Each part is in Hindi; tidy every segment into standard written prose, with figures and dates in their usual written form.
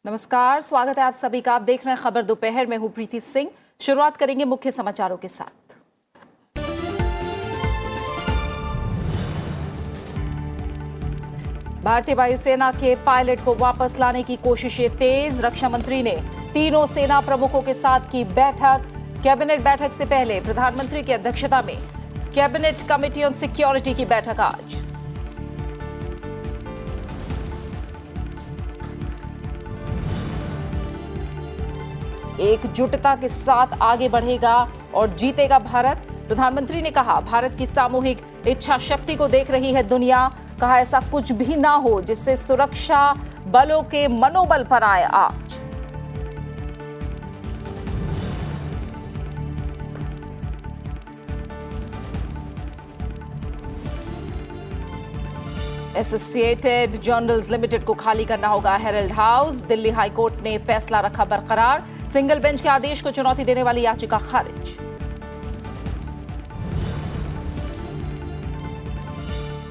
नमस्कार, स्वागत है आप सभी का। आप देख रहे हैं खबर दोपहर में। हूं प्रीति सिंह। शुरुआत करेंगे मुख्य समाचारों के साथ। भारतीय वायुसेना के पायलट को वापस लाने की कोशिशें तेज। रक्षा मंत्री ने तीनों सेना प्रमुखों के साथ की बैठक। कैबिनेट बैठक से पहले प्रधानमंत्री की अध्यक्षता में कैबिनेट कमेटी ऑन सिक्योरिटी की बैठक आज। एकजुटता के साथ आगे बढ़ेगा और जीतेगा भारत। प्रधानमंत्री ने कहा, भारत की सामूहिक इच्छा शक्ति को देख रही है दुनिया। कहा, ऐसा कुछ भी ना हो जिससे सुरक्षा बलों के मनोबल पर आए आंच। एसोसिएटेड जर्नल्स लिमिटेड को खाली करना होगा हेरल्ड हाउस। दिल्ली हाईकोर्ट ने फैसला रखा बरकरार। सिंगल बेंच के आदेश को चुनौती देने वाली याचिका खारिज।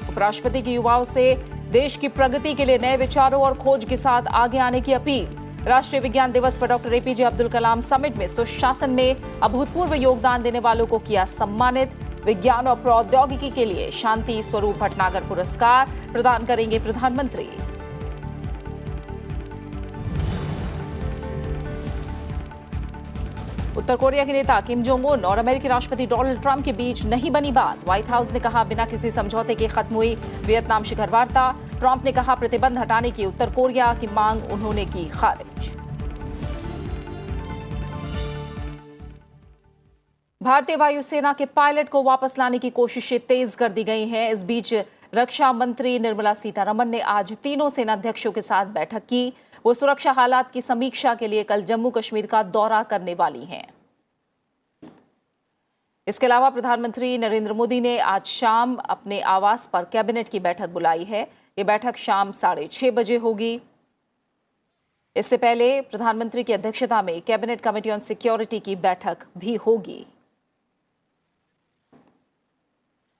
उपराष्ट्रपति की युवाओं से देश की प्रगति के लिए नए विचारों और खोज के साथ आगे आने की अपील। राष्ट्रीय विज्ञान दिवस पर doctor APJ Abdul Kalam summit में सुशासन में अभूतपूर्व योगदान देने वालों को किया सम्मानित। विज्ञान और प्रौद्योगिकी के लिए शांति स्वरूप भटनागर पुरस्कार प्रदान करेंगे प्रधानमंत्री। उत्तर कोरिया के नेता किम जोंग उन और अमेरिकी राष्ट्रपति डोनाल्ड ट्रंप के बीच नहीं बनी बात। व्हाइट हाउस ने कहा, बिना किसी समझौते के खत्म हुई वियतनाम शिखर वार्ता। ट्रंप ने कहा, प्रतिबंध हटाने की उत्तर कोरिया की मांग उन्होंने की खारिज। भारतीय वायुसेना के पायलट को वापस लाने की कोशिशें तेज कर दी गई हैं। इस बीच रक्षा मंत्री निर्मला सीतारमण ने आज तीनों सेनाध्यक्षों के साथ बैठक की। वो सुरक्षा हालात की समीक्षा के लिए कल जम्मू कश्मीर का दौरा करने वाली हैं। इसके अलावा प्रधानमंत्री नरेंद्र मोदी ने आज शाम अपने आवास पर कैबिनेट की बैठक बुलाई है। ये बैठक शाम 6:30 बजे होगी। इससे पहले प्रधानमंत्री की अध्यक्षता में कैबिनेट कमेटी ऑन सिक्योरिटी की बैठक भी होगी।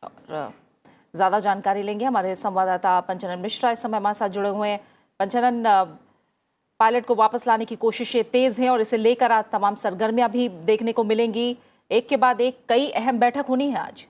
और ज्यादा जानकारी लेंगे हमारे संवाददाता पंचनन मिश्रा इस समय हमारे साथ जुड़े हुए हैं। पंचनन, पायलट को वापस लाने की कोशिशें तेज हैं और इसे लेकर आज तमाम सरगर्मियां भी देखने को मिलेंगी। एक के बाद एक कई अहम बैठक होनी है आज।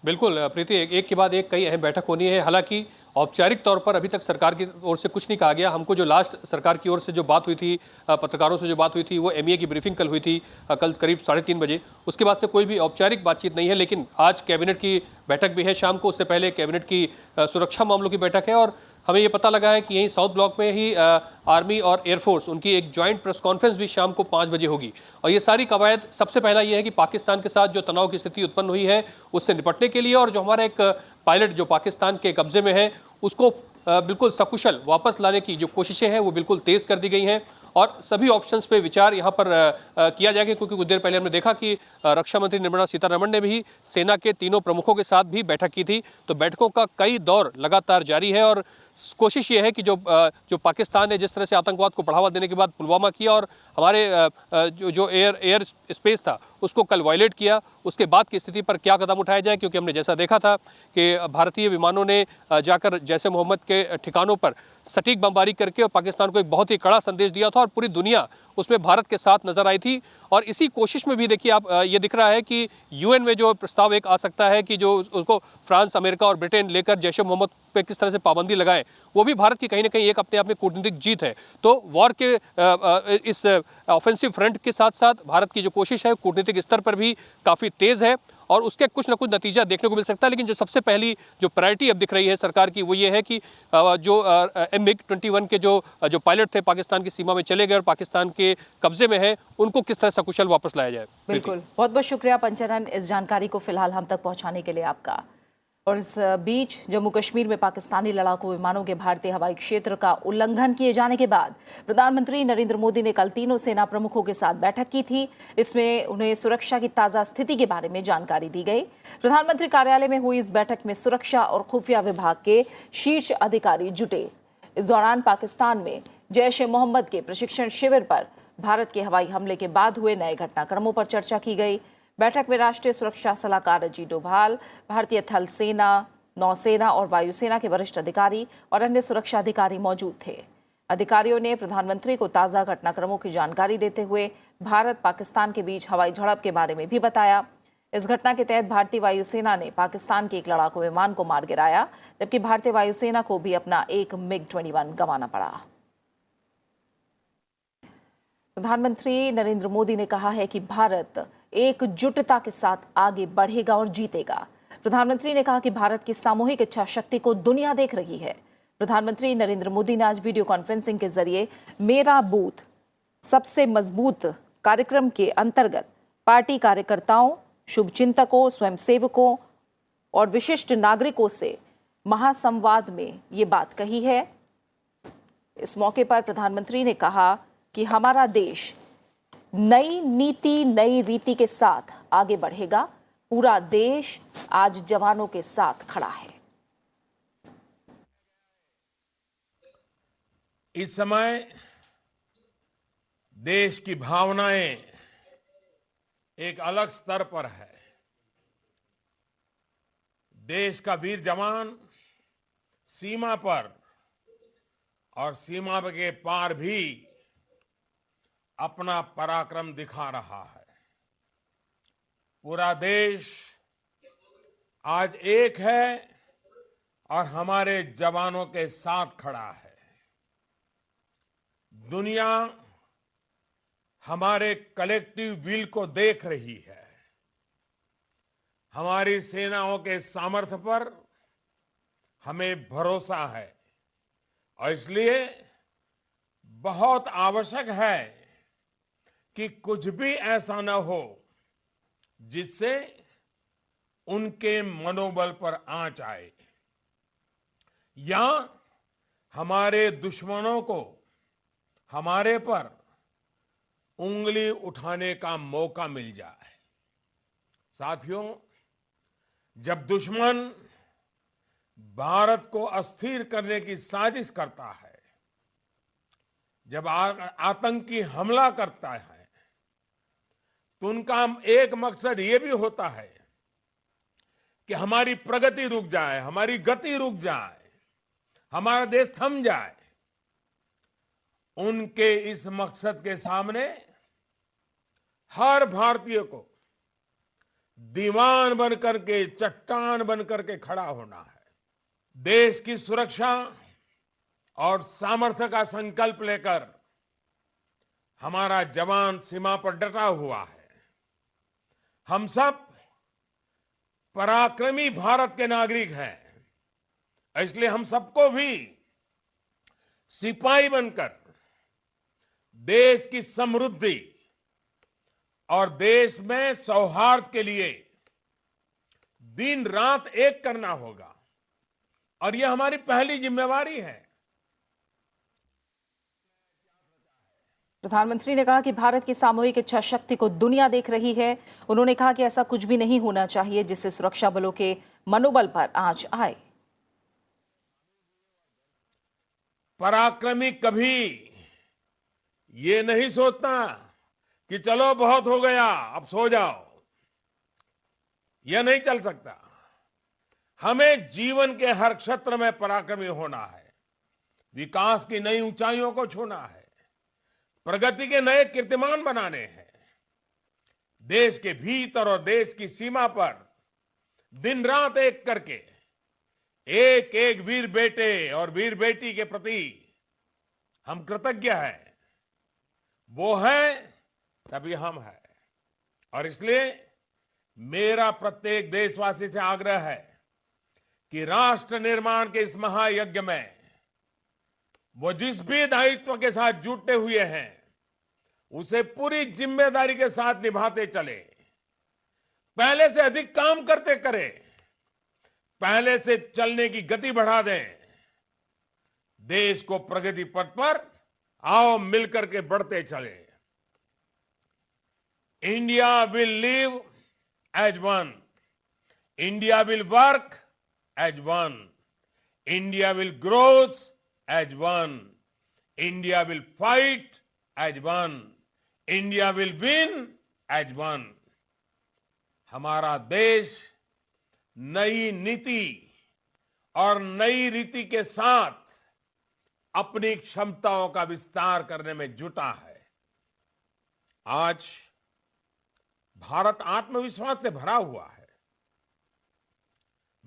बिल्कुल प्रीति, एक के बाद एक कई अहम बैठक होनी है। हालांकि औपचारिक तौर पर अभी तक सरकार की ओर से कुछ नहीं कहा गया। हमको जो लास्ट सरकार की ओर से जो बात हुई थी, पत्रकारों से जो बात हुई थी, वो एमईए की ब्रीफिंग कल हुई थी, कल करीब 3:30 बजे। उसके बाद से कोई भी औपचारिक बातचीत नहीं है। लेकिन आज कैबिनेट की बैठक भी है शाम को। उससे पहले कैबिनेट की सुरक्षा मामलों की बैठक है और हमें ये पता लगा है कि यहीं साउथ ब्लॉक में ही आर्मी और एयरफोर्स उनकी एक ज्वाइंट प्रेस कॉन्फ्रेंस भी शाम को 5 बजे होगी। और ये सारी कवायद, सबसे पहला ये है कि पाकिस्तान के साथ जो तनाव की स्थिति उत्पन्न हुई है उससे निपटने के लिए, और जो हमारा एक पायलट जो पाकिस्तान के कब्जे में है उसको बिल्कुल सकुशल वापस लाने की जो कोशिशें हैं वो बिल्कुल तेज कर दी गई हैं। और सभी ऑप्शंस पे विचार यहाँ पर किया जाएगा, क्योंकि कुछ देर पहले हमने देखा कि रक्षा मंत्री निर्मला सीतारमण ने भी सेना के तीनों प्रमुखों के साथ भी बैठक की थी। तो बैठकों का कई दौर लगातार जारी है और कोशिश ये है कि जो पाकिस्तान ने जिस तरह से आतंकवाद को बढ़ावा देने के बाद पुलवामा किया और हमारे जो एयर स्पेस था उसको कल वायलेट किया, उसके बाद की स्थिति पर क्या कदम उठाया जाए। क्योंकि हमने जैसा देखा था कि भारतीय विमानों ने जाकर जैश ए मोहम्मद के ठिकानों पर सटीक बमबारी करके और पाकिस्तान को एक बहुत ही कड़ा संदेश दिया था और पूरी दुनिया उसमें भारत के साथ नजर आई थी। और इसी कोशिश में भी देखिए आप, ये दिख रहा है कि यूएन में जो प्रस्ताव एक आ सकता है कि जो उसको फ्रांस, अमेरिका और ब्रिटेन लेकर जैश ए मोहम्मद पे किस तरह से पाबंदी लगाए, वो भी भारत की कहीं ना कहीं एक अपने आप में कूटनीतिक जीत है। तो वॉर के इस ऑफेंसिव फ्रंट के साथ साथ भारत की जो कोशिश है कूटनीतिक स्तर पर भी काफी तेज है और उसके कुछ ना कुछ नतीजा देखने को मिल सकता है। लेकिन जो सबसे पहली जो प्रायोरिटी अब दिख रही है सरकार की, वो ये है कि जो MiG-21 के जो पायलट थे पाकिस्तान की सीमा में चले गए और पाकिस्तान के कब्जे में है, उनको किस तरह सकुशल वापस लाया जाए। बिल्कुल, बहुत बहुत शुक्रिया पंचनन इस जानकारी को फिलहाल हम तक पहुंचाने के लिए आपका। और इस बीच जम्मू कश्मीर में पाकिस्तानी लड़ाकू विमानों के भारतीय हवाई क्षेत्र का उल्लंघन किए जाने के बाद प्रधानमंत्री नरेंद्र मोदी ने कल तीनों सेना प्रमुखों के साथ बैठक की थी। इसमें उन्हें सुरक्षा की ताजा स्थिति के बारे में जानकारी दी गई। प्रधानमंत्री कार्यालय में हुई इस बैठक में सुरक्षा और खुफिया विभाग के शीर्ष अधिकारी जुटे। इस दौरान पाकिस्तान में जैश ए मोहम्मद के प्रशिक्षण शिविर पर भारत के हवाई हमले के बाद हुए नए घटनाक्रमों पर चर्चा की गई। बैठक में राष्ट्रीय सुरक्षा सलाहकार अजीत डोभाल, भारतीय थल सेना नौसेना और वायुसेना के वरिष्ठ अधिकारी और अन्य सुरक्षा अधिकारी मौजूद थे। अधिकारियों ने प्रधानमंत्री को ताजा घटनाक्रमों की जानकारी देते हुए भारत पाकिस्तान के बीच हवाई झड़प के बारे में भी बताया। इस घटना के तहत भारतीय वायुसेना ने पाकिस्तान के एक लड़ाकू विमान को मार गिराया, जबकि भारतीय वायुसेना को भी अपना एक MiG-21 गंवाना पड़ा। प्रधानमंत्री नरेंद्र मोदी ने कहा है कि भारत एकजुटता के साथ आगे बढ़ेगा और जीतेगा। प्रधानमंत्री ने कहा कि भारत की सामूहिक इच्छा शक्ति को दुनिया देख रही है। प्रधानमंत्री नरेंद्र मोदी ने आज वीडियो कॉन्फ्रेंसिंग के जरिए मेरा बूथ सबसे मजबूत कार्यक्रम के अंतर्गत पार्टी कार्यकर्ताओं, शुभचिंतकों, स्वयंसेवकों और विशिष्ट नागरिकों से महासंवाद में ये बात कही है। इस मौके पर प्रधानमंत्री ने कहा कि हमारा देश नई नीति, नई रीति के साथ आगे बढ़ेगा। पूरा देश आज जवानों के साथ खड़ा है। इस समय देश की भावनाएं एक अलग स्तर पर है। देश का वीर जवान सीमा पर और सीमा के पार भी अपना पराक्रम दिखा रहा है। पूरा देश आज एक है और हमारे जवानों के साथ खड़ा है। दुनिया हमारे कलेक्टिव विल को देख रही है। हमारी सेनाओं के सामर्थ्य पर हमें भरोसा है और इसलिए बहुत आवश्यक है कि कुछ भी ऐसा न हो जिससे उनके मनोबल पर आंच आए या हमारे दुश्मनों को हमारे पर उंगली उठाने का मौका मिल जाए। साथियों, जब दुश्मन भारत को अस्थिर करने की साजिश करता है, जब आतंकी हमला करता है, तो उनका एक मकसद ये भी होता है कि हमारी प्रगति रुक जाए, हमारी गति रुक जाए, हमारा देश थम जाए। उनके इस मकसद के सामने हर भारतीय को दीवान बनकर के, चट्टान बनकर के खड़ा होना है। देश की सुरक्षा और सामर्थ्य का संकल्प लेकर हमारा जवान सीमा पर डटा हुआ है। हम सब पराक्रमी भारत के नागरिक हैं, इसलिए हम सबको भी सिपाही बनकर देश की समृद्धि और देश में सौहार्द के लिए दिन रात एक करना होगा और यह हमारी पहली जिम्मेवारी है। प्रधानमंत्री ने कहा कि भारत की सामूहिक इच्छा शक्ति को दुनिया देख रही है। उन्होंने कहा कि ऐसा कुछ भी नहीं होना चाहिए जिससे सुरक्षा बलों के मनोबल पर आंच आए। पराक्रमी कभी ये नहीं सोचता कि चलो बहुत हो गया, अब सो जाओ। यह नहीं चल सकता। हमें जीवन के हर क्षेत्र में पराक्रमी होना है, विकास की नई ऊंचाइयों को छूना है, प्रगति के नए कीर्तिमान बनाने हैं। देश के भीतर और देश की सीमा पर दिन रात एक करके एक एक वीर बेटे और वीर बेटी के प्रति हम कृतज्ञ हैं। वो है तभी हम हैं। और इसलिए मेरा प्रत्येक देशवासी से आग्रह है कि राष्ट्र निर्माण के इस महायज्ञ में वो जिस भी दायित्व के साथ जुटे हुए हैं उसे पूरी जिम्मेदारी के साथ निभाते चले। पहले से अधिक काम करते करें, पहले से चलने की गति बढ़ा दें। देश को प्रगति पथ पर आओ मिलकर के बढ़ते चले। India will live as one, India will work as one, India will growth as one, India will fight as one, India will win as one। हमारा देश नई नीति, और नई रीति के साथ अपनी क्षमताओं का विस्तार करने में जुटा है। आज भारत आत्मविश्वास से भरा हुआ है।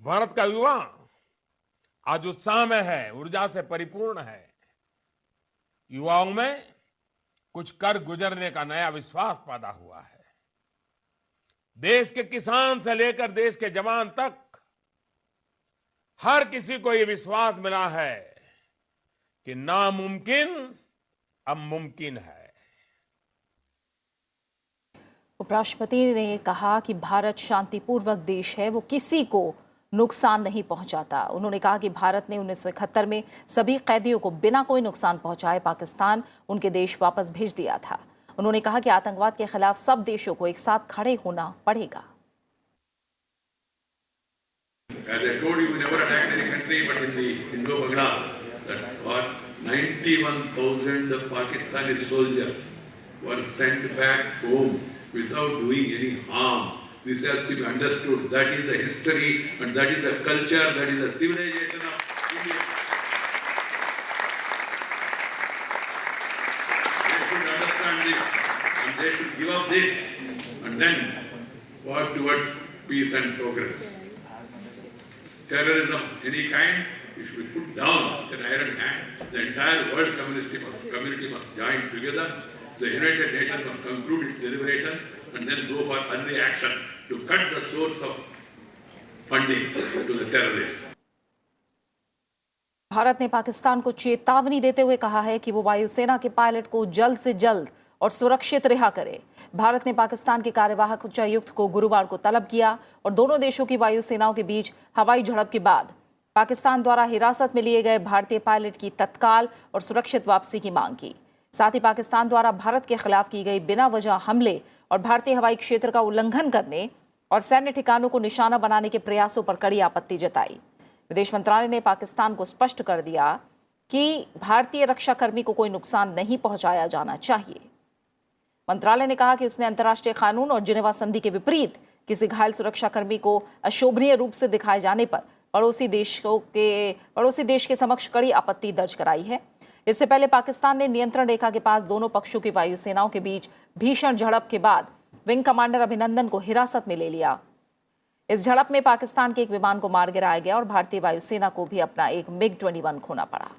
भारत का युवा आज उत्साह में है, ऊर्जा से परिपूर्ण है। युवाओं में कुछ कर गुजरने का नया विश्वास पैदा हुआ है। देश के किसान से लेकर देश के जवान तक हर किसी को यह विश्वास मिला है कि नामुमकिन अब मुमकिन है। उपराष्ट्रपति ने कहा कि भारत शांतिपूर्वक देश है, वो किसी को नुकसान नहीं पहुंचाता। उन्होंने कहा कि भारत ने 1971 में सभी कैदियों को बिना कोई नुकसान पहुंचाए पाकिस्तान उनके देश वापस भेज दिया था। उन्होंने कहा कि आतंकवाद के खिलाफ सब देशों को एक साथ खड़े होना पड़ेगा। As I told you, we never attacked any country, but in the Indo-Bangla, that what 91,000 Pakistani soldiers were sent back home without doing any harm. This has to be understood. That is the history, and that is the culture, that is the civilization of India. They should understand this, and they should give up this, and then work towards peace and progress. Terrorism, any kind, it should be put down with an iron hand. The entire world community must join together. The United Nations must conclude its deliberations and then go for early action to cut the source of funding to the terrorists. Bharat ने पाकिस्तान को चेतावनी देते हुए कहा है कि वो वायुसेना के पायलट को जल्द से जल्द और सुरक्षित रिहा करे। भारत ने पाकिस्तान के कार्यवाहक उच्चायुक्त को गुरुवार को तलब किया और दोनों देशों की वायुसेनाओं के बीच हवाई झड़प के बाद पाकिस्तान द्वारा हिरासत में लिए गए भारतीय पायलट की तत्काल और सुरक्षित वापसी की मांग की। साथ ही पाकिस्तान द्वारा भारत के खिलाफ की गई बिना वजह हमले और भारतीय हवाई क्षेत्र का उल्लंघन करने और सैन्य ठिकानों को निशाना बनाने के प्रयासों पर कड़ी आपत्ति जताई। विदेश मंत्रालय ने पाकिस्तान को स्पष्ट कर दिया कि भारतीय रक्षाकर्मी को कोई नुकसान नहीं पहुंचाया जाना चाहिए। मंत्रालय ने कहा कि उसने अंतर्राष्ट्रीय कानून और जिनेवा संधि के विपरीत किसी घायल सुरक्षाकर्मी को अशोभनीय रूप से दिखाए जाने पर पड़ोसी देश के समक्ष कड़ी आपत्ति दर्ज कराई है। इससे पहले पाकिस्तान ने नियंत्रण रेखा के पास दोनों पक्षों की वायुसेनाओं के बीच भीषण झड़प के बाद विंग कमांडर अभिनंदन को हिरासत में ले लिया। इस झड़प में पाकिस्तान के एक विमान को मार गिराया गया और भारतीय वायुसेना को भी अपना एक MiG-21 खोना पड़ा।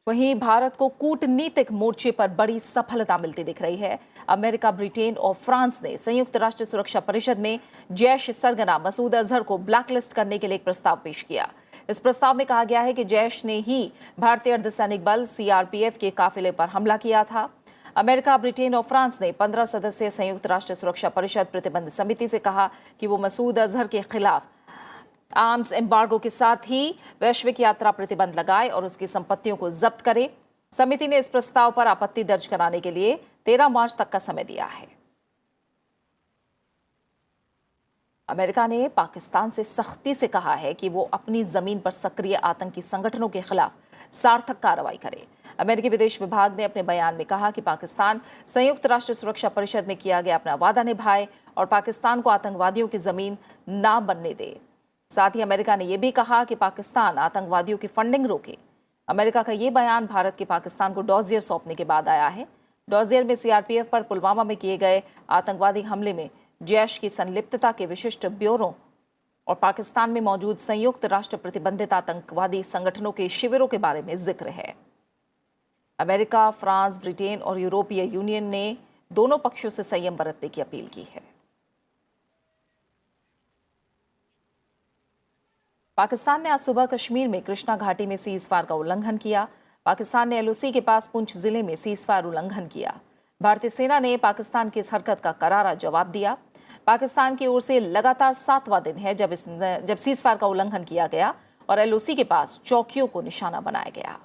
वहीं भारत को कूटनीतिक मोर्चे पर बड़ी सफलता मिलती दिख रही है। अमेरिका, ब्रिटेन और फ्रांस ने संयुक्त राष्ट्र सुरक्षा परिषद में जैश सरगना मसूद अजहर को ब्लैकलिस्ट करने के लिए एक प्रस्ताव पेश किया। इस प्रस्ताव में कहा गया है कि जैश ने ही भारतीय अर्धसैनिक बल CRPF के काफिले पर हमला किया था। अमेरिका, ब्रिटेन और फ्रांस ने 15 सदस्यीय संयुक्त राष्ट्र सुरक्षा परिषद प्रतिबंध समिति से कहा कि वो मसूद अजहर के खिलाफ आर्म्स एम्बार्गो के साथ ही वैश्विक यात्रा प्रतिबंध लगाए और उसकी संपत्तियों को जब्त करे। समिति ने इस प्रस्ताव पर आपत्ति दर्ज कराने के लिए 13 मार्च तक का समय दिया है। अमेरिका ने पाकिस्तान से सख्ती से कहा है कि वो अपनी जमीन पर सक्रिय आतंकी संगठनों के खिलाफ सार्थक कार्रवाई करे। अमेरिकी विदेश विभाग ने अपने बयान में कहा कि पाकिस्तान संयुक्त राष्ट्र सुरक्षा परिषद में किया गया अपना वादा निभाए और पाकिस्तान को आतंकवादियों की जमीन ना बनने दे। साथ ही अमेरिका ने यह भी कहा कि पाकिस्तान आतंकवादियों की फंडिंग रोके। अमेरिका का यह बयान भारत के पाकिस्तान को डॉजियर सौंपने के बाद आया है। डॉजियर में CRPF पर पुलवामा में किए गए आतंकवादी हमले में जैश की संलिप्तता के विशिष्ट ब्यौरों और पाकिस्तान में मौजूद संयुक्त राष्ट्र प्रतिबंधित आतंकवादी संगठनों के शिविरों के बारे में जिक्र है। अमेरिका, फ्रांस, ब्रिटेन और यूरोपीय यूनियन ने दोनों पक्षों से संयम बरतने की अपील की है। पाकिस्तान ने आज सुबह कश्मीर में कृष्णा घाटी में सीजफायर का उल्लंघन किया। पाकिस्तान ने LOC के पास पुंछ जिले में सीजफायर उल्लंघन किया। भारतीय सेना ने पाकिस्तान की इस हरकत का करारा जवाब दिया। पाकिस्तान की ओर से लगातार 7वां दिन है जब सीजफायर का उल्लंघन किया गया और LOC के पास चौकियों को निशाना बनाया गया।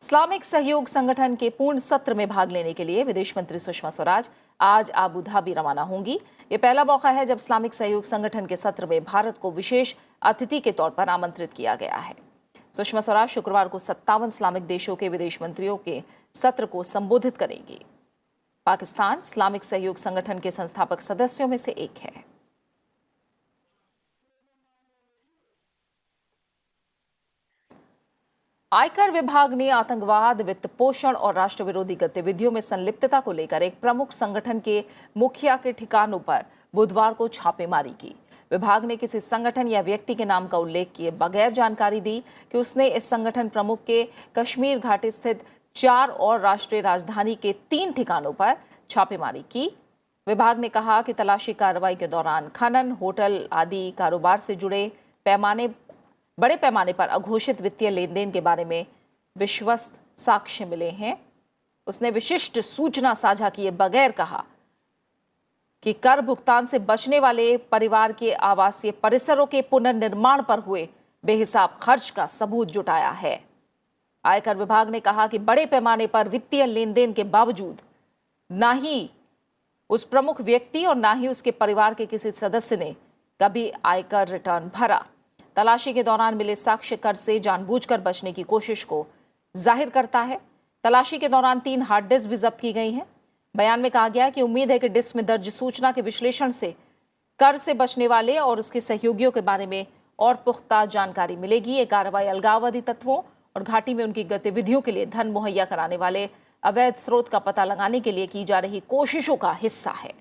इस्लामिक सहयोग संगठन के पूर्ण सत्र में भाग लेने के लिए विदेश मंत्री सुषमा स्वराज आज आबू धाबी रवाना होंगी। ये पहला मौका है जब इस्लामिक सहयोग संगठन के सत्र में भारत को विशेष अतिथि के तौर पर आमंत्रित किया गया है। सुषमा स्वराज शुक्रवार को 57 इस्लामिक देशों के विदेश मंत्रियों के सत्र को संबोधित करेंगी। पाकिस्तान इस्लामिक सहयोग संगठन के संस्थापक सदस्यों में से एक है। आयकर विभाग ने आतंकवाद, वित्त पोषण और राष्ट्र विरोधी गतिविधियों में संलिप्तता को लेकर एक प्रमुख संगठन के मुखिया के ठिकानों पर बुधवार को छापेमारी की। विभाग ने किसी संगठन या व्यक्ति के नाम का उल्लेख किए बगैर जानकारी दी कि उसने इस संगठन प्रमुख के कश्मीर घाटी स्थित 4 और राष्ट्रीय राजधानी के 3 ठिकानों पर छापेमारी की। विभाग ने कहा कि तलाशी कार्रवाई के दौरान खनन, होटल आदि कारोबार से जुड़े बड़े पैमाने पर अघोषित वित्तीय लेन देन के बारे में विश्वस्त साक्ष्य मिले हैं। उसने विशिष्ट सूचना साझा किए बगैर कहा कि कर भुगतान से बचने वाले परिवार के आवासीय परिसरों के पुनर्निर्माण पर हुए बेहिसाब खर्च का सबूत जुटाया है। आयकर विभाग ने कहा कि बड़े पैमाने पर वित्तीय लेन देन के बावजूद ना ही उस प्रमुख व्यक्ति और ना ही उसके परिवार के किसी सदस्य ने कभी आयकर रिटर्न भरा। तलाशी के दौरान मिले साक्ष्य कर से जानबूझकर बचने की कोशिश को जाहिर करता है। तलाशी के दौरान 3 हार्ड डिस्क भी जब्त की गई हैं। बयान में कहा गया है कि उम्मीद है कि डिस्क में दर्ज सूचना के विश्लेषण से कर से बचने वाले और उसके सहयोगियों के बारे में और पुख्ता जानकारी मिलेगी। ये कार्रवाई अलगाववादी तत्वों और घाटी में उनकी गतिविधियों के लिए धन मुहैया कराने वाले अवैध स्रोत का पता लगाने के लिए की जा रही कोशिशों का हिस्सा है।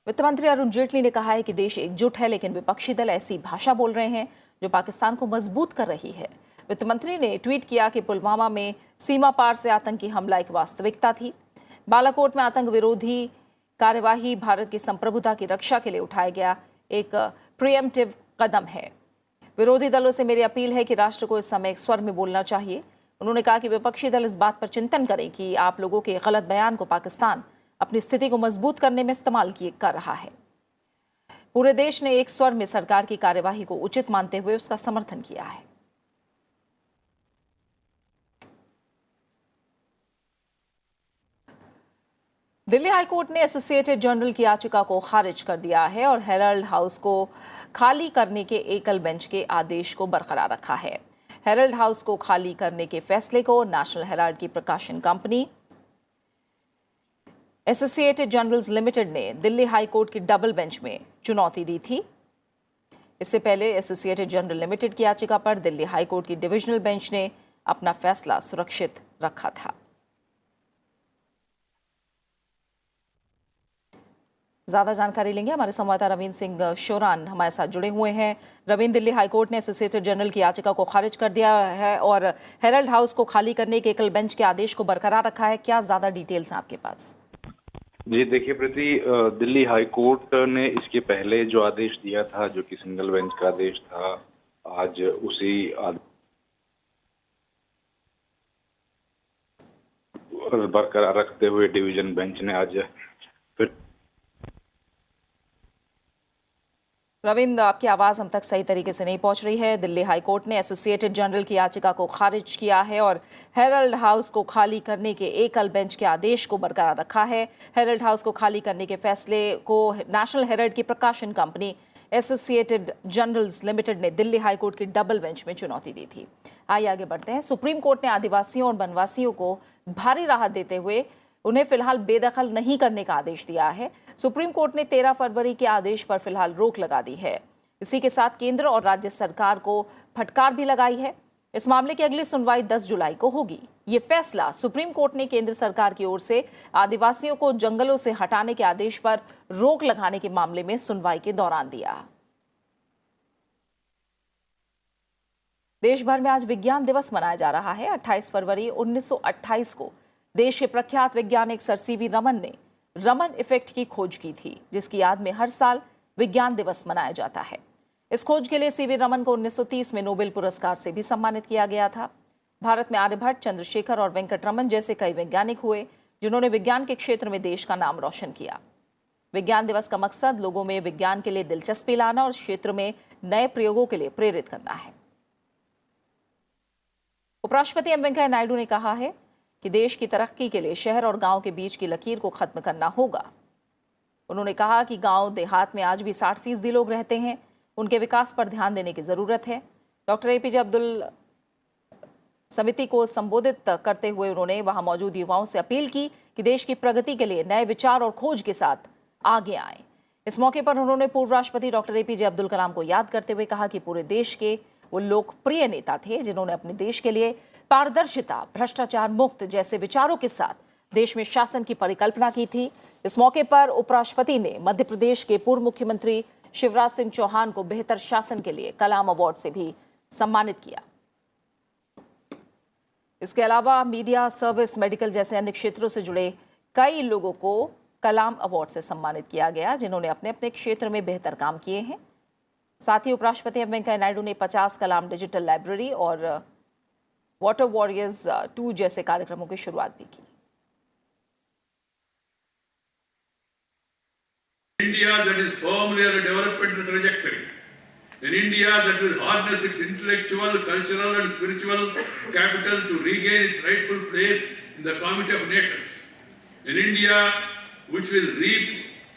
वित्त मंत्री अरुण जेटली ने कहा है कि देश एकजुट है, लेकिन विपक्षी दल ऐसी भाषा बोल रहे हैं जो पाकिस्तान को मजबूत कर रही है। वित्त मंत्री ने ट्वीट किया कि पुलवामा में सीमा पार से आतंकी हमला एक वास्तविकता थी। बालाकोट में आतंक विरोधी कार्यवाही भारत की संप्रभुता की रक्षा के लिए उठाया गया एक प्रिएम्प्टिव कदम है। विरोधी दलों से मेरी अपील है कि राष्ट्र को इस समय एक स्वर में बोलना चाहिए। उन्होंने कहा कि विपक्षी दल इस बात पर चिंतन करें कि आप लोगों के गलत बयान को पाकिस्तान अपनी स्थिति को मजबूत करने में इस्तेमाल कर रहा है। पूरे देश ने एक स्वर में सरकार की कार्यवाही को उचित मानते हुए उसका समर्थन किया है। दिल्ली हाईकोर्ट ने एसोसिएटेड जर्नल की याचिका को खारिज कर दिया है और हेराल्ड हाउस को खाली करने के एकल बेंच के आदेश को बरकरार रखा है। हेराल्ड हाउस को खाली करने के फैसले को नेशनल हेराल्ड की प्रकाशन कंपनी एसोसिएटेड जर्नल्स लिमिटेड ने दिल्ली हाई कोर्ट की डबल बेंच में चुनौती दी थी। इससे पहले एसोसिएटेड जर्नल लिमिटेड की याचिका पर दिल्ली हाई कोर्ट की डिविजनल बेंच ने अपना फैसला सुरक्षित रखा था। ज्यादा जानकारी लेंगे, हमारे संवाददाता रविंद्र सिंह शोरान हमारे साथ जुड़े हुए हैं। रविंद्र, दिल्ली हाईकोर्ट ने एसोसिएटेड जर्नल की याचिका को खारिज कर दिया है और हेराल्ड हाउस को खाली करने के एकल बेंच के आदेश को बरकरार रखा है। क्या ज्यादा डिटेल्स हैं आपके पास? जी देखिए प्रीति, दिल्ली हाई कोर्ट ने इसके पहले जो आदेश दिया था, जो कि सिंगल बेंच का आदेश था, आज उसी बरकरार रखते हुए डिवीजन बेंच ने आज फिर। रविंद्र, आपकी आवाज हम तक सही तरीके से नहीं पहुंच रही है। दिल्ली हाईकोर्ट ने एसोसिएटेड जर्नल की याचिका को खारिज किया है और हेराल्ड हाउस को खाली करने के एकल बेंच के आदेश को बरकरार रखा है। हेराल्ड हाउस को खाली करने के फैसले को नेशनल हेराल्ड की प्रकाशन कंपनी एसोसिएटेड जर्नल्स लिमिटेड ने दिल्ली हाईकोर्ट की डबल बेंच में चुनौती दी थी। आइए आगे बढ़ते हैं। सुप्रीम कोर्ट ने आदिवासियों और वनवासियों को भारी राहत देते हुए उन्हें फिलहाल बेदखल नहीं करने का आदेश दिया है। सुप्रीम कोर्ट ने 13 फरवरी के आदेश पर फिलहाल रोक लगा दी है। इसी के साथ केंद्र और राज्य सरकार को फटकार भी लगाई है। इस मामले की अगली सुनवाई 10 जुलाई को होगी। ये फैसला सुप्रीम कोर्ट ने केंद्र सरकार की ओर से आदिवासियों को जंगलों से हटाने के आदेश पर रोक लगाने के मामले में सुनवाई के दौरान दिया। देश भर में आज विज्ञान दिवस मनाया जा रहा है। 28 फरवरी 1928 को देश के प्रख्यात वैज्ञानिक सर सीवी रमन ने रमन इफेक्ट की खोज की थी, जिसकी याद में हर साल विज्ञान दिवस मनाया जाता है। इस खोज के लिए सीवी रमन को 1930 में नोबेल पुरस्कार से भी सम्मानित किया गया था। भारत में आर्यभट्ट, चंद्रशेखर और वेंकट रमन जैसे कई वैज्ञानिक हुए जिन्होंने विज्ञान के क्षेत्र में देश का नाम रोशन किया। विज्ञान दिवस का मकसद लोगों में विज्ञान के लिए दिलचस्पी लाना और क्षेत्र में नए प्रयोगों के लिए प्रेरित करना है। उपराष्ट्रपति एम वेंकैया नायडू ने कहा है कि देश की तरक्की के लिए शहर और गांव के बीच की लकीर को खत्म करना होगा। उन्होंने कहा कि गांव देहात में आज भी 60% लोग रहते हैं, उनके विकास पर ध्यान देने की जरूरत है। डॉक्टर एपीजे अब्दुल समिति को संबोधित करते हुए उन्होंने वहां मौजूद युवाओं से अपील की कि देश की प्रगति के लिए नए विचार और खोज के साथ आगे आए। इस मौके पर उन्होंने पूर्व राष्ट्रपति डॉक्टर एपीजे अब्दुल कलाम को याद करते हुए कहा कि पूरे देश के वो लोकप्रिय नेता थे जिन्होंने अपने देश के लिए पारदर्शिता, भ्रष्टाचार मुक्त जैसे विचारों के साथ देश में शासन की परिकल्पना की थी। इस मौके पर उपराष्ट्रपति ने मध्य प्रदेश के पूर्व मुख्यमंत्री शिवराज सिंह चौहान को बेहतर शासन के लिए कलाम अवार्ड से भी सम्मानित किया। इसके अलावा मीडिया, सर्विस, मेडिकल जैसे अन्य क्षेत्रों से जुड़े कई लोगों को कलाम अवार्ड से सम्मानित किया गया जिन्होंने अपने अपने क्षेत्र में बेहतर काम किए हैं। साथ ही उपराष्ट्रपति एम वेंकैया नायडू ने 50 कलाम डिजिटल लाइब्रेरी और वाटर वॉरियर्स 2 जैसे कार्यक्रमों की शुरुआत भी की। India that is firmly on a development trajectory, an India that will harness its intellectual, cultural and spiritual capital to regain its rightful place in the community of nations, an India which will reap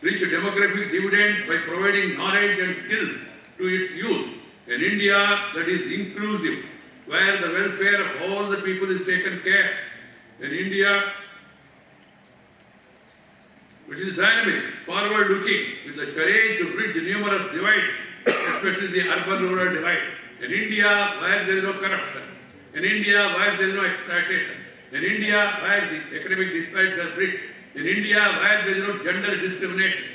rich demographic dividend by providing knowledge and skills to its youth, an India that is inclusive, where the welfare of all the people is taken care, an India which is dynamic, forward-looking, with the courage to bridge numerous divides, especially the urban-rural divide. An India where there is no corruption, an India where there is no exploitation, an India where the economic disparities are bridged, an India where there is no gender discrimination.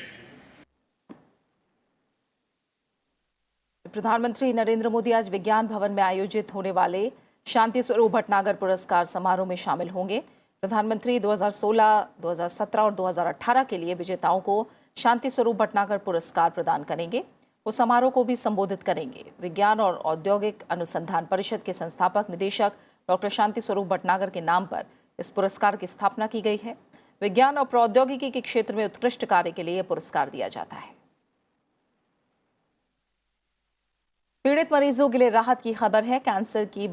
प्रधानमंत्री नरेंद्र मोदी आज विज्ञान भवन में आयोजित होने वाले शांति स्वरूप भटनागर पुरस्कार समारोह में शामिल होंगे। प्रधानमंत्री 2016, 2017 और 2018 के लिए विजेताओं को शांति स्वरूप भटनागर पुरस्कार प्रदान करेंगे। वो समारोह को भी संबोधित करेंगे। विज्ञान और औद्योगिक अनुसंधान परिषद के संस्थापक निदेशक डॉक्टर शांति स्वरूप भटनागर के नाम पर इस पुरस्कार की स्थापना की गई है। विज्ञान और प्रौद्योगिकी के क्षेत्र में उत्कृष्ट कार्य के लिए पुरस्कार दिया जाता है। पीड़ित मरीजों के लिए राहत की खबर है। कैंसर की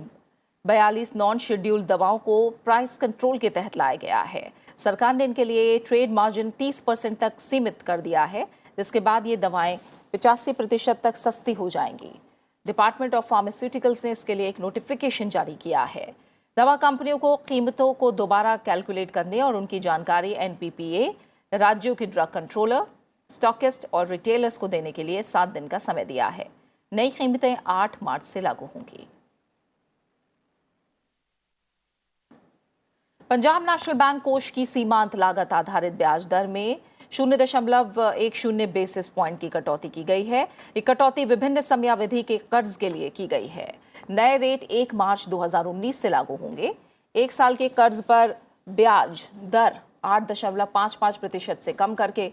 42 नॉन शेड्यूल दवाओं को प्राइस कंट्रोल के तहत लाया गया है। सरकार ने इनके लिए ट्रेड मार्जिन 30% तक सीमित कर दिया है, जिसके बाद ये दवाएं 85% तक सस्ती हो जाएंगी। डिपार्टमेंट ऑफ फार्मास्यूटिकल्स ने इसके लिए एक नोटिफिकेशन जारी किया है। दवा कंपनियों को कीमतों को दोबारा कैलकुलेट करने और उनकी जानकारी एनपीपीए, राज्यों के ड्रग कंट्रोलर, स्टॉकिस्ट और रिटेलर्स को देने के लिए 7 दिन का समय दिया है। नई कीमतें 8 मार्च से लागू होंगी। पंजाब नेशनल बैंक कोष की सीमांत लागत आधारित ब्याज दर में 0.10 बेसिस पॉइंट की कटौती की गई है। ये कटौती विभिन्न समयावधि के कर्ज के लिए की गई है। नए रेट 1 मार्च 2019 से लागू होंगे। 1 साल के कर्ज पर ब्याज दर 8.55% से कम करके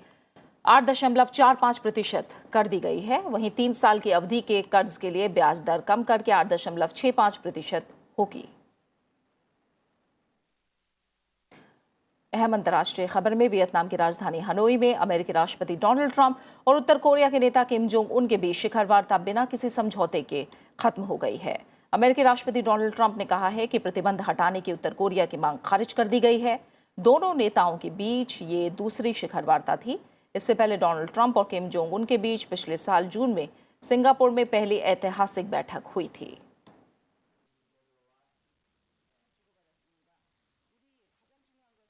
8.45% कर दी गई है। वहीं 3 साल की अवधि के कर्ज के लिए ब्याज दर कम करके 8.65% होगी। अहम अंतर्राष्ट्रीय खबर में वियतनाम की राजधानी हनोई में अमेरिकी राष्ट्रपति डोनाल्ड ट्रंप और उत्तर कोरिया के नेता किम जोंग उन के बीच शिखर वार्ता बिना किसी समझौते के खत्म हो गई है। अमेरिकी राष्ट्रपति डोनाल्ड ट्रंप ने कहा है कि प्रतिबंध हटाने की उत्तर कोरिया की मांग खारिज कर दी गई है। दोनों नेताओं के बीच ये दूसरी शिखर वार्ता थी। इससे पहले डोनाल्ड ट्रंप और किम जोंग उन के बीच पिछले साल जून में सिंगापुर में पहली ऐतिहासिक बैठक हुई थी।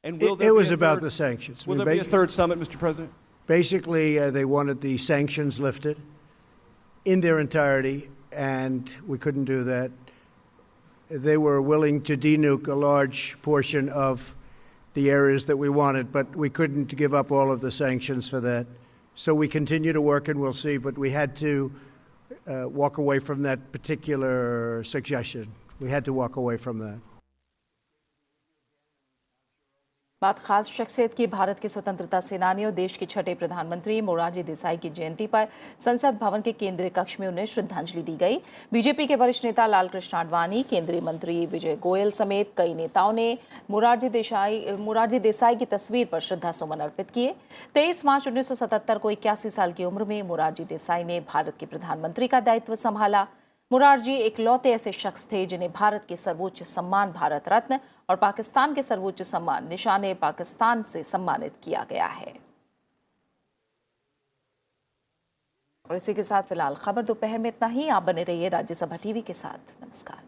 It was about the sanctions. Will there be a third summit, Mr. President? Basically, they wanted the sanctions lifted in their entirety, and we couldn't do that. They were willing to denuke a large portion of the areas that we wanted, but we couldn't give up all of the sanctions for that. So we continue to work, and we'll see, but we had to walk away from that particular suggestion. We had to walk away from that. बात खास शख्सियत की। भारत के स्वतंत्रता सेनानी और देश के छठे प्रधानमंत्री मोरारजी देसाई की जयंती पर संसद भवन के केंद्रीय कक्ष में उन्हें श्रद्धांजलि दी गई। बीजेपी के वरिष्ठ नेता लालकृष्ण आडवाणी, केंद्रीय मंत्री विजय गोयल समेत कई नेताओं ने मोरारजी देसाई की तस्वीर पर श्रद्धासुमन अर्पित किए। 23 मार्च 1977 को 81 साल की उम्र में मोरारजी देसाई ने भारत के प्रधानमंत्री का दायित्व संभाला। मोरारजी इकलौते ऐसे शख्स थे जिन्हें भारत के सर्वोच्च सम्मान भारत रत्न और पाकिस्तान के सर्वोच्च सम्मान निशाने पाकिस्तान से सम्मानित किया गया है। और इसी के साथ फिलहाल खबर दोपहर में इतना ही। आप बने रहिए राज्यसभा टीवी के साथ। नमस्कार।